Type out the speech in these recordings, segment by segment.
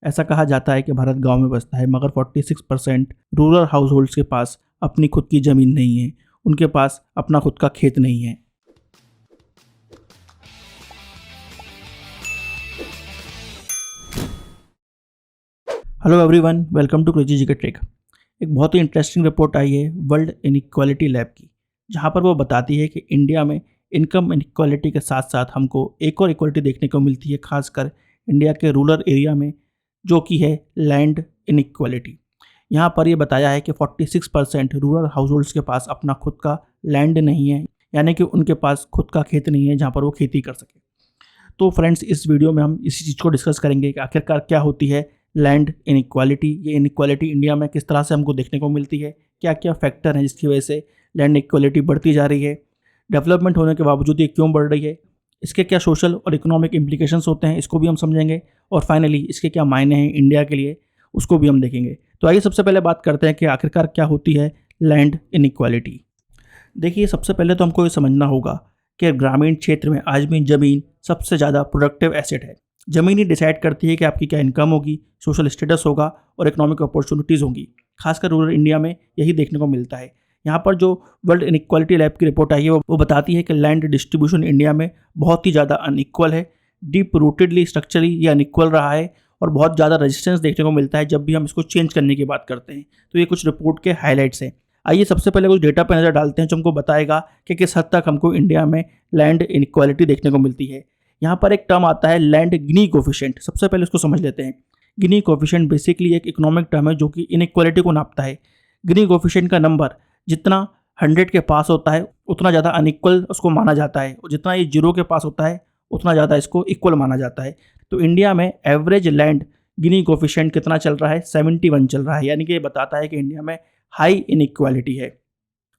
ऐसा कहा जाता है कि भारत गांव में बसता है, मगर 46% रूरल हाउस होल्ड्स के पास अपनी खुद की ज़मीन नहीं है, उनके पास अपना खुद का खेत नहीं है। Hello everyone, welcome to crazy GK trick. एक बहुत ही इंटरेस्टिंग रिपोर्ट आई है वर्ल्ड इनइक्वालिटी लैब की, जहां पर वो बताती है कि इंडिया में इनकम इनइक्वालिटी के साथ साथ हमको एक और इक्वालिटी देखने को मिलती है, खासकर इंडिया के रूरल एरिया में, जो कि है लैंड इनइक्वालिटी। यहाँ पर ये बताया है कि 46% रूरल हाउस होल्ड्स के पास अपना खुद का लैंड नहीं है, यानी कि उनके पास खुद का खेत नहीं है जहाँ पर वो खेती कर सके। तो फ्रेंड्स, इस वीडियो में हम इसी चीज़ को डिस्कस करेंगे कि आखिरकार क्या होती है लैंड इनइक्वालिटी। ये इनइक्वालिटी इंडिया में किस तरह से हमको देखने को मिलती है, क्या क्या फैक्टर हैं जिसकी वजह से लैंड इक्वालिटी बढ़ती जा रही है, डेवलपमेंट होने के बावजूद ये क्यों बढ़ रही है, इसके क्या सोशल और इकोनॉमिक इम्प्लीकेशंस होते हैं, इसको भी हम समझेंगे, और फाइनली इसके क्या मायने हैं इंडिया के लिए, उसको भी हम देखेंगे। तो आइए सबसे पहले बात करते हैं कि आखिरकार क्या होती है लैंड इनइक्वालिटी। देखिए, सबसे पहले तो हमको ये समझना होगा कि ग्रामीण क्षेत्र में आज भी ज़मीन सबसे ज़्यादा प्रोडक्टिव एसेट है। ज़मीन ही डिसाइड करती है कि आपकी क्या इनकम होगी, सोशल स्टेटस होगा और इकोनॉमिक अपॉर्चुनिटीज़ होंगी। खासकर रूरल इंडिया में यही देखने को मिलता है। यहाँ पर जो वर्ल्ड इनइक्वालिटी लैब की रिपोर्ट आई है वो बताती है कि लैंड डिस्ट्रीब्यूशन इंडिया में बहुत ही ज़्यादा अनइक्वल है, डीप रूटेडली स्ट्रक्चरली ये अनइक्वल रहा है और बहुत ज़्यादा रेजिस्टेंस देखने को मिलता है जब भी हम इसको चेंज करने की बात करते हैं। तो ये कुछ रिपोर्ट के हाईलाइट्स हैं। आइए सबसे पहले कुछ डेटा पर नज़र डालते हैं जो हमको बताएगा कि किस हद तक हमको इंडिया में लैंड इनइक्वालिटी देखने को मिलती है। यहाँ पर एक टर्म आता है लैंड गिनी कोफिशिएंट। सबसे पहले इसको समझ लेते हैं। गिनी कोफिशिएंट बेसिकली एक इकोनॉमिक टर्म है जो कि इनइक्वालिटी को नापता है। गिनी कोफिशिएंट का नंबर जितना 100 के पास होता है उतना ज़्यादा अनइक्वल उसको माना जाता है, और जितना ये 0 के पास होता है उतना ज़्यादा इसको इक्वल माना जाता है। तो इंडिया में एवरेज लैंड गिनी कोफिशिएंट कितना चल रहा है? 71 चल रहा है, यानी कि ये बताता है कि इंडिया में हाई इनइक्वालिटी है।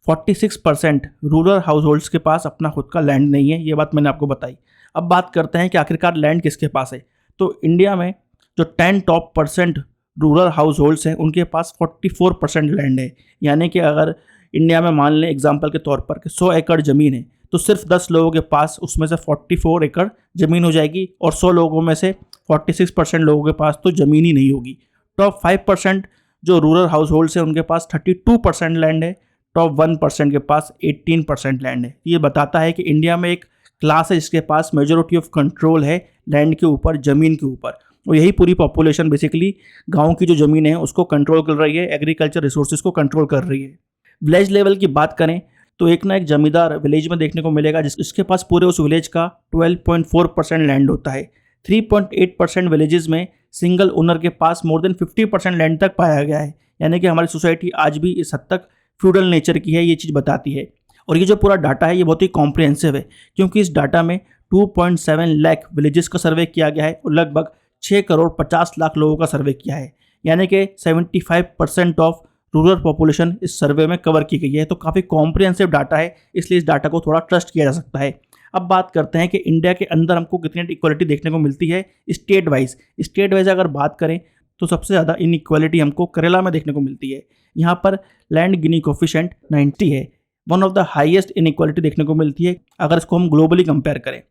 46% रूरल हाउस होल्ड्स के पास अपना खुद का लैंड नहीं है, ये बात मैंने आपको बताई। अब बात करते हैं कि आखिरकार लैंड किसके पास है। तो इंडिया में जो 10 टॉप % रूरल हाउस होल्ड्स हैं उनके पास 44% लैंड है। यानी कि अगर इंडिया में मान लें एग्जाम्पल के तौर पर कि 100 एकड़ ज़मीन है, तो सिर्फ 10 लोगों के पास उसमें से 44 एकड़ ज़मीन हो जाएगी, और 100 लोगों में से 46% लोगों के पास तो ज़मीन ही नहीं होगी। टॉप 5% जो रूरल हाउस होल्ड्स हैं उनके पास 32% लैंड है, टॉप 1% के पास 18% लैंड है। ये बताता है कि इंडिया में एक क्लास है जिसके पास मेजॉरिटी ऑफ कंट्रोल है लैंड के ऊपर, ज़मीन के ऊपर, और यही पूरी पॉपुलेशन बेसिकली गांव की जो ज़मीन है उसको कंट्रोल कर रही है, एग्रीकल्चर रिसोर्सेज को कंट्रोल कर रही है। विलेज लेवल की बात करें तो एक ना एक जमींदार विलेज में देखने को मिलेगा जिसके पास पूरे उस विलेज का 12.4% लैंड होता है। 3.8% विलेजेस में सिंगल ओनर के पास मोर देन 50% लैंड तक पाया गया है। यानी कि हमारी सोसाइटी आज भी इस हद तक फ्यूडल नेचर की है, ये चीज़ बताती है। और ये जो पूरा डाटा है ये बहुत ही कॉम्प्रिहेंसिव है, क्योंकि इस डाटा में 2.7 लाख विलेजेस का सर्वे किया गया है और लगभग 6 करोड़ 50 लाख लोगों का सर्वे किया है। यानी कि 75% ऑफ रूरल पॉपुलेशन इस सर्वे में कवर की गई है। तो काफ़ी कॉम्प्रिहेंसिव डाटा है, इसलिए इस डाटा को थोड़ा ट्रस्ट किया जा सकता है। अब बात करते हैं कि इंडिया के अंदर हमको कितनी इक्वालिटी देखने को मिलती है स्टेट वाइज। स्टेट वाइज अगर बात करें तो सबसे ज़्यादा इनइक्वालिटी हमको केरला में देखने को मिलती है। यहाँ पर लैंड गिनी कोफिशिएंट 90 है, one of the highest inequality देखने को मिलती है अगर इसको हम ग्लोबली कंपेयर करें।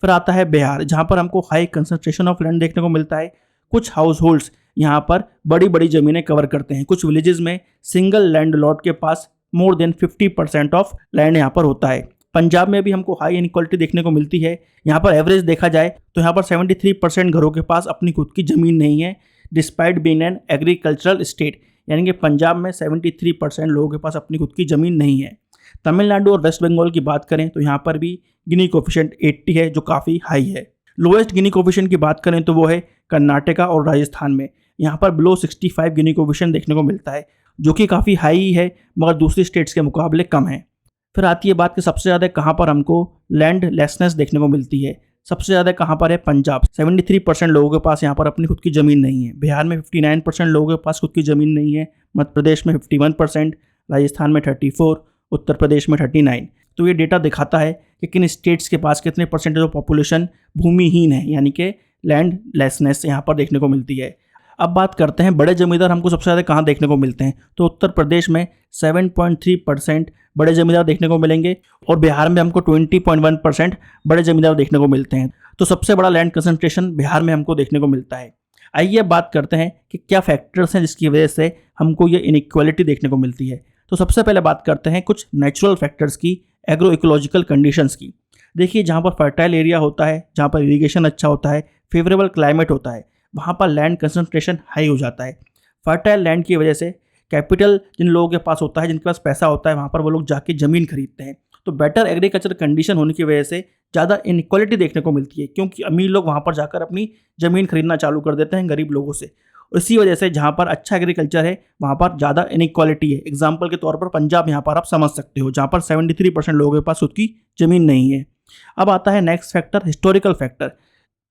फिर आता है बिहार, जहाँ पर हमको हाई कंसंट्रेशन ऑफ लैंड देखने को मिलता है। कुछ हाउस होल्ड्स यहाँ पर बड़ी बड़ी ज़मीनें कवर करते हैं। कुछ विलेजेस में सिंगल लैंड लॉट के पास मोर देन 50% ऑफ लैंड यहाँ पर होता है। पंजाब में भी हमको हाई इनइक्वालिटी देखने को मिलती है। यहाँ पर एवरेज देखा जाए तो यहाँ पर 73% घरों के पास अपनी खुद की ज़मीन नहीं है, despite being an agricultural state. यानी कि पंजाब में 73% लोगों के पास अपनी खुद की ज़मीन नहीं है। तमिलनाडु और वेस्ट बंगाल की बात करें तो यहाँ पर भी गिनी कोफिशिएंट 80 है, जो काफ़ी हाई है। लोएस्ट गिनी कोफिशिएंट की बात करें तो वो है कर्नाटका और राजस्थान में। यहाँ पर बिलो 65 गिनी कोफिशिएंट देखने को मिलता है, जो कि काफ़ी हाई है मगर दूसरी स्टेट्स के मुकाबले कम है। फिर आती है बात कि सबसे ज़्यादा कहाँ पर हमको लैंड लेसनेस देखने को मिलती है। सबसे ज़्यादा कहाँ पर है? पंजाब। 73% लोगों के पास यहाँ पर अपनी खुद की ज़मीन नहीं है। बिहार में 59% लोगों के पास खुद की ज़मीन नहीं है। मध्य प्रदेश में 51%, राजस्थान में 34, उत्तर प्रदेश में 39। तो ये डेटा दिखाता है कि किन स्टेट्स के पास कितने परसेंटेज ऑफ पॉपुलेशन भूमिहीन है, यानी कि लैंड लेसनेस यहाँ पर देखने को मिलती है। अब बात करते हैं बड़े जमींदार हमको सबसे ज़्यादा कहाँ देखने को मिलते हैं। तो उत्तर प्रदेश में 7.3% बड़े जमींदार देखने को मिलेंगे और बिहार में हमको 20.1% बड़े जमींदार देखने को मिलते हैं। तो सबसे बड़ा लैंड कंसंट्रेशन बिहार में हमको देखने को मिलता है। आइए अब बात करते हैं कि क्या फैक्टर्स हैं जिसकी वजह से हमको ये इनइक्वालिटी देखने को मिलती है। तो सबसे पहले बात करते हैं कुछ नेचुरल फैक्टर्स की, एग्रो इकोलॉजिकल कंडीशंस की। देखिए, जहाँ पर फर्टाइल एरिया होता है, जहाँ पर इरीगेशन अच्छा होता है, फेवरेबल क्लाइमेट होता है, वहाँ पर लैंड कंसंट्रेशन हाई हो जाता है। फर्टाइल लैंड की वजह से कैपिटल जिन लोगों के पास होता है, जिनके पास पैसा होता है, वहाँ पर वो लोग जाके ज़मीन खरीदते हैं। तो बेटर एग्रीकल्चर कंडीशन होने की वजह से ज़्यादा इनइक्वालिटी देखने को मिलती है, क्योंकि अमीर लोग वहाँ पर जाकर अपनी ज़मीन खरीदना चालू कर देते हैं गरीब लोगों से। और इसी वजह से जहाँ पर अच्छा एग्रीकल्चर है वहाँ पर ज़्यादा इनइक्वालिटी है। एग्जाम्पल के तौर पर पंजाब यहाँ पर आप समझ सकते हो, जहाँ पर 73% लोगों के पास खुद की ज़मीन नहीं है। अब आता है नेक्स्ट फैक्टर, हिस्टोरिकल फैक्टर,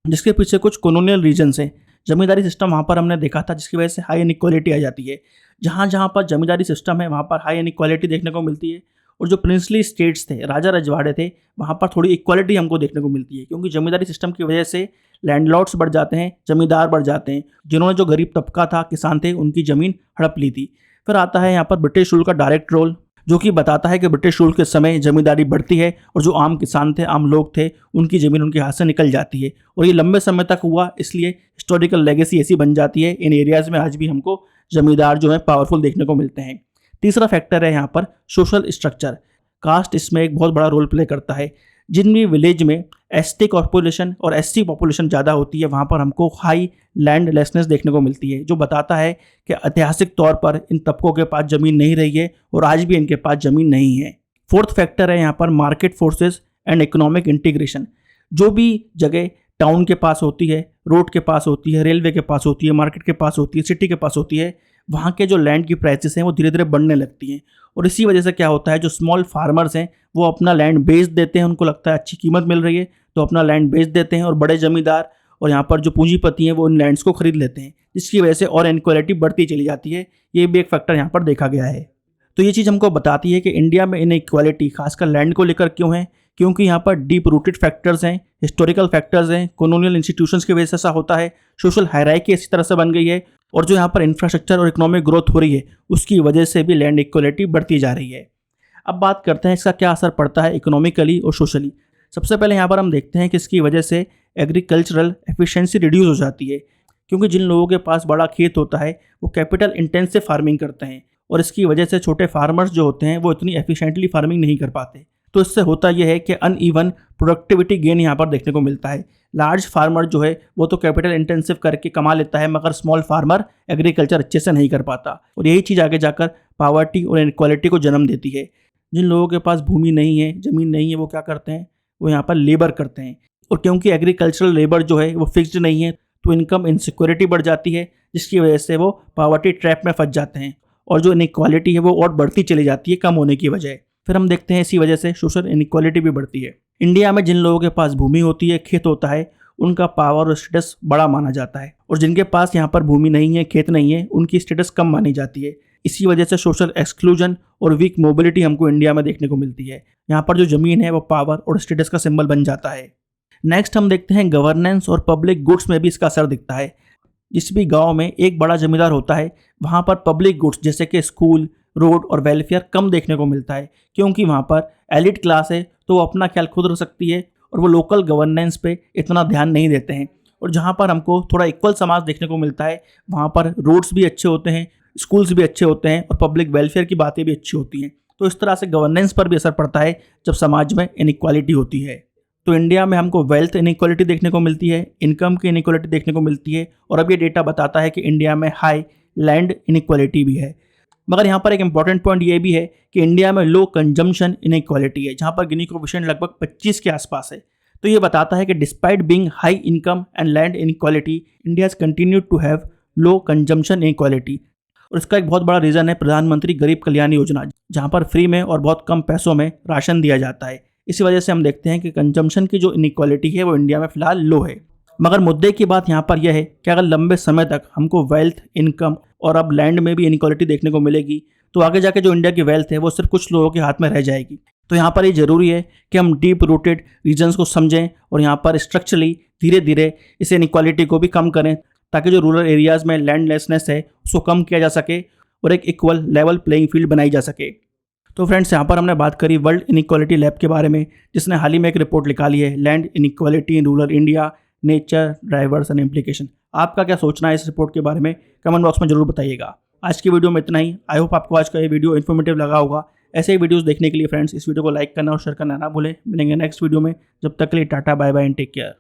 जिसके पीछे कुछ कॉलोनियल रीजन्स हैं। जमींदारी सिस्टम वहाँ पर हमने देखा था, जिसकी वजह से हाई इनइक्वालिटी आ जाती है। जहाँ जहाँ पर जमींदारी सिस्टम है वहाँ पर हाई इनइक्वालिटी देखने को मिलती है। और जो प्रिंसली स्टेट्स थे, राजा रजवाड़े थे, वहाँ पर थोड़ी इक्वालिटी हमको देखने को मिलती है, क्योंकि जमींदारी सिस्टम की वजह से लैंडलॉर्ड्स बढ़ जाते हैं, जमींदार बढ़ जाते हैं, जिन्होंने जो गरीब तबका था, किसान थे, उनकी ज़मीन हड़प ली थी। फिर आता है यहाँ पर ब्रिटिश रूल का डायरेक्ट रोल, जो कि बताता है कि ब्रिटिश रूल के समय जमींदारी बढ़ती है और जो आम किसान थे, आम लोग थे, उनकी ज़मीन उनके हाथ से निकल जाती है। और ये लंबे समय तक हुआ, इसलिए हिस्टोरिकल लेगेसी ऐसी बन जाती है। इन एरियाज़ में आज भी हमको जमींदार जो है पावरफुल देखने को मिलते हैं। तीसरा फैक्टर है यहाँ पर सोशल स्ट्रक्चर। कास्ट इसमें एक बहुत बड़ा रोल प्ले करता है। जिन भी विलेज में एसटी पॉपुलेशन और एससी पॉपुलेशन ज़्यादा होती है, वहाँ पर हमको हाई लैंडलेसनेस देखने को मिलती है, जो बताता है कि ऐतिहासिक तौर पर इन तबकों के पास ज़मीन नहीं रही है और आज भी इनके पास ज़मीन नहीं है। फोर्थ फैक्टर है यहाँ पर market forces and economic integration. जो भी जगह टाउन के पास होती है, रोड के पास होती है, रेलवे के पास होती है, मार्केट के पास होती है, सिटी के पास होती है, वहाँ के जो लैंड की प्राइसेस हैं वो धीरे धीरे बढ़ने लगती हैं। और इसी वजह से क्या होता है, जो स्मॉल फार्मर्स हैं वो अपना लैंड बेच देते हैं, उनको लगता है अच्छी कीमत मिल रही है तो अपना लैंड बेच देते हैं, और बड़े जमींदार और यहाँ पर जो पूंजीपति हैं वो इन लैंड्स को खरीद लेते हैं, जिसकी वजह से और इनक्वालिटी बढ़ती चली जाती है। ये भी एक फैक्टर यहाँ पर देखा गया है। तो ये चीज़ हमको बताती है कि इंडिया में इनइक्वालिटी खासकर लैंड को लेकर क्यों है, क्योंकि यहाँ पर डीप रूटेड फैक्टर्स हैं, हिस्टोरिकल फैक्टर्स हैं, कॉलोनियल इंस्टीट्यूशंस की वजह से ऐसा होता है, सोशल हायरार्की इसी तरह से बन गई है, और जो यहाँ पर इंफ्रास्ट्रक्चर और इकोनॉमिक ग्रोथ हो रही है उसकी वजह से भी लैंड इक्वलिटी बढ़ती जा रही है। अब बात करते हैं इसका क्या असर पड़ता है इकोनॉमिकली और सोशली। सबसे पहले यहाँ पर हम देखते हैं कि इसकी वजह से एग्रीकल्चरल एफिशिएंसी रिड्यूस हो जाती है, क्योंकि जिन लोगों के पास बड़ा खेत होता है वो कैपिटल इंटेंसिव फार्मिंग करते हैं, और इसकी वजह से छोटे फार्मर्स जो होते हैं वो इतनी एफिशिएंटली फार्मिंग नहीं कर पाते। तो इससे होता यह है कि अनइवन प्रोडक्टिविटी गेन यहाँ पर देखने को मिलता है। लार्ज फार्मर जो है वो तो कैपिटल इंटेंसिव करके कमा लेता है, मगर स्मॉल फार्मर एग्रीकल्चर अच्छे से नहीं कर पाता, और यही चीज़ आगे जाकर पावर्टी और इनक्वालिटी को जन्म देती है। जिन लोगों के पास भूमि नहीं है, ज़मीन नहीं है, वो क्या करते हैं, वो यहाँ पर लेबर करते हैं, और क्योंकि एग्रीकल्चरल लेबर जो है वो फिक्स्ड नहीं है तो इनकम इनसिक्योरिटी बढ़ जाती है, जिसकी वजह से वो पावर्टी ट्रैप में फंस जाते हैं, और जो इनइक्वालिटी है वो और बढ़ती चली जाती है कम होने की वजह। फिर हम देखते हैं इसी वजह से सोशल इनइक्वालिटी भी बढ़ती है। इंडिया में जिन लोगों के पास भूमि होती है, खेत होता है, उनका पावर और स्टेटस बड़ा माना जाता है, और जिनके पास यहाँ पर भूमि नहीं है, खेत नहीं है, उनकी स्टेटस कम मानी जाती है। इसी वजह से सोशल एक्सक्लूजन और वीक मोबिलिटी हमको इंडिया में देखने को मिलती है। यहाँ पर जो ज़मीन है वो पावर और स्टेटस का सिंबल बन जाता है। नेक्स्ट हम देखते हैं गवर्नेंस और पब्लिक गुड्स में भी इसका असर दिखता है। जिस भी गाँव में एक बड़ा जमींदार होता है वहाँ पर पब्लिक गुड्स जैसे कि स्कूल, रोड और वेलफेयर कम देखने को मिलता है, क्योंकि वहाँ पर एलिट क्लास है तो वो अपना ख्याल खुद रख सकती है और वो लोकल गवर्नेंस पे इतना ध्यान नहीं देते हैं। और जहाँ पर हमको थोड़ा इक्वल समाज देखने को मिलता है वहाँ पर रोड्स भी अच्छे होते हैं, स्कूल्स भी अच्छे होते हैं और पब्लिक वेलफेयर की बातें भी अच्छी होती हैं। तो इस तरह से गवर्नेंस पर भी असर पड़ता है जब समाज में इनइक्वालिटी होती है। तो इंडिया में हमको वेल्थ इनइक्वालिटी देखने को मिलती है, इनकम की इनइक्वालिटी देखने को मिलती है, और अब ये डेटा बताता है कि इंडिया में हाई लैंड इनइक्वालिटी भी है। मगर यहाँ पर एक इंपॉर्टेंट पॉइंट ये भी है कि इंडिया में लो कंजम्पशन इनइक्वालिटी है, जहाँ पर गिनी कोएफिशिएंट लगभग 25 के आसपास है। तो ये बताता है कि despite being high income and land inequality, India has continued to have low consumption inequality. और इसका एक बहुत बड़ा रीज़न है प्रधानमंत्री गरीब कल्याण योजना, जहाँ पर फ्री में और बहुत कम पैसों में राशन दिया जाता है। इसी वजह से हम देखते हैं कि कंजम्पशन की जो इनइक्वालिटी है वो इंडिया में फ़िलहाल लो है। मगर मुद्दे की बात यहाँ पर यह है कि अगर लंबे समय तक हमको वेल्थ, इनकम और अब लैंड में भी इनइक्वालिटी देखने को मिलेगी तो आगे जाके जो इंडिया की वेल्थ है वो सिर्फ कुछ लोगों के हाथ में रह जाएगी। तो यहाँ पर ये ज़रूरी है कि हम डीप रूटेड रीजन्स को समझें और यहाँ पर स्ट्रक्चरली धीरे धीरे इस इनइक्वालिटी को भी कम करें, ताकि जो रूरल एरियाज़ में लैंडलेसनेस है उसको कम किया जा सके और एक इक्वल लेवल प्लेइंग फील्ड बनाई जा सके। तो फ्रेंड्स, यहाँ पर हमने बात करी वर्ल्ड इनइक्वालिटी लैब के बारे में, जिसने हाल ही में एक रिपोर्ट निकाली है, land inequality in rural India nature, drivers and implication. आपका क्या सोचना है इस रिपोर्ट के बारे में, कमेंट बॉक्स में जरूर बताइएगा। आज की वीडियो में इतना ही। आई होप आपको आज का ये वीडियो इन्फॉर्मेटिव लगा होगा। ऐसे ही वीडियोस देखने के लिए फ्रेंड्स इस वीडियो को लाइक करना और शेयर करना ना भूलें। मिलेंगे नेक्स्ट वीडियो में, जब तक के लिए tata bye bye and take care.